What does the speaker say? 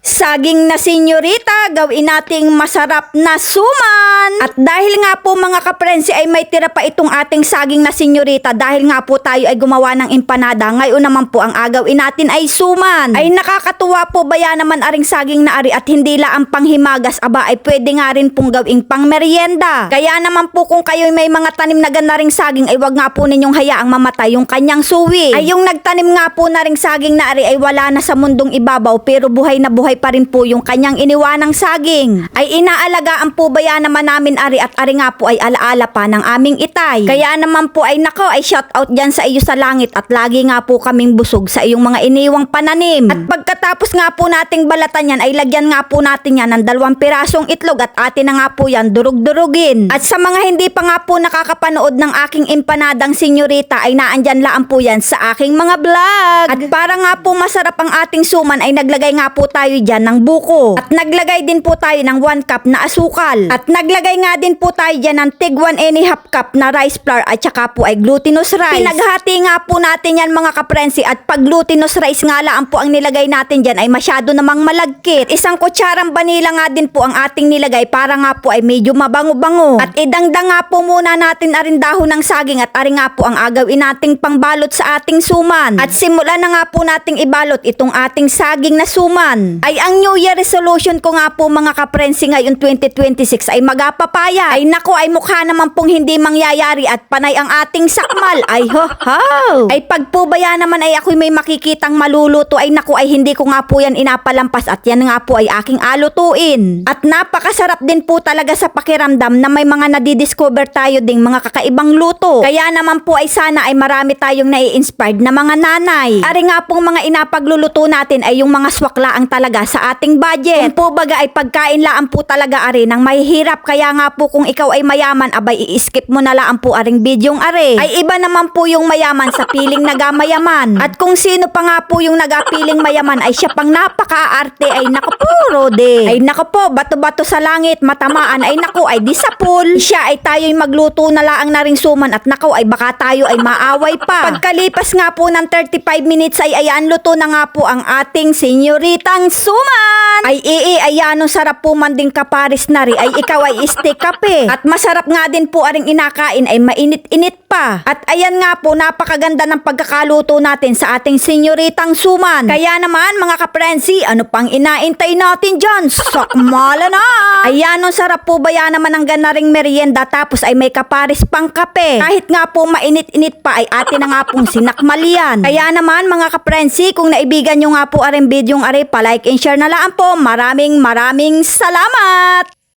Saging na senyorita, gawin nating masarap na suman. At dahil nga po mga kaprensi ay may tira pa itong ating saging na senyorita, dahil nga po tayo ay gumawa ng empanada, ngayon naman po ang agawin natin ay suman. Ay nakakatuwa po ba yan naman aring saging na ari, at hindi la ang panghimagas, aba ay pwede nga rin pong gawing pang merienda. Kaya naman po kung kayo may mga tanim na ganda ring saging, ay wag nga po ninyong hayaang mamatay yung kanyang suwi. Ay yung nagtanim nga po na ring saging na ari ay wala na sa mundong ibabaw, pero buhay na buhay pa rin po yung kanyang iniwanang saging. Ay inaalagaan po ba yan naman namin ari, at ari nga po ay alaala pa ng aming itay. Kaya naman po ay nako, ay shout out dyan sa iyo sa langit, at lagi nga po kaming busog sa iyong mga iniwang pananim. At pagkatapos nga po nating balatan yan, ay lagyan nga po natin yan ng 2 pirasong itlog, at atin na nga po yan durug-durugin. At sa mga hindi pa nga po nakakapanood ng aking empanadang senyorita, ay naandyan laan po yan sa aking mga vlog. At para nga po masarap ang ating suman, ay naglagay nga po tayo dyan ng buko. At naglagay din po tayo ng 1 cup na asukal. At naglagay nga din po tayo dyan ng tig 1½ cup na rice flour, at saka po ay glutinous rice. Pinaghati nga po natin yan mga kaprensi, at pag glutinous rice nga lang po ang nilagay natin dyan, ay masyado namang malagkit. 1 kutsarang vanilla nga din po ang ating nilagay para nga po ay medyo mabango-bango. At idangdang nga po muna natin aring dahon ng saging, at ari nga po ang agawin nating pangbalot sa ating suman. At simulan na nga po nating ibalot itong ating saging na suman. Ay ang New Year resolution ko nga po mga kaprensi ngayon 2026 ay magapapaya. Ay nako, ay mukha naman pong hindi mangyayari, at panay ang ating sakmal. Ay ho ho. Ay pag po ba yan naman ay ako'y may makikitang maluluto, ay nako, ay hindi ko nga po yan inapalampas, at yan nga po ay aking alutuin. At napakasarap din po talaga sa pakiramdam na may mga nadidiscover tayo ding mga kakaibang luto. Kaya naman po ay sana ay marami tayong nai-inspired na mga nanay. Ari nga pong mga inapagluluto natin ay yung mga swaklaan talaga sa ating budget. Kung po baga ay pagkain laan po talaga ari ng mahihirap. Kaya nga po kung ikaw ay mayaman, abay i-skip mo na laan po aring bidyong ari. Ay iba naman po yung mayaman sa piling nagamayaman. At kung sino pa nga po yung nagapiling mayaman, ay siya pang napaka-arte. Ay naku po, Rode. Ay naku po, bato-bato sa langit, matamaan. Ay naku, ay di sa pool. Siya ay tayo'y magluto na laang na ring suman, at naku, ay baka tayo ay maaway pa. Pagkalipas nga po ng 35 minutes ay ayan, luto na nga po ang ating senyoritang suman. Ay ayan, sarap po man ding kaparis na rin. Ay ikaw ay stick up eh. At masarap nga din po aring inakain, ay mainit-init pa. At ayan nga po, napakaganda ng pagkakaluto natin sa ating senyoritang suman. Kaya naman mga kaprensi, ano pang inaintay natin dyan? Sakmala na! Ayan, sarap po ba yan naman ang ganaring merienda, tapos ay may kaparis pang kape. Kahit nga po mainit-init pa, ay atin na nga pong sinakmalian. Kaya naman mga kaprensi, kung naibigan nyo nga po aring bidyong ari, pa-like and share na lang po. Maraming salamat!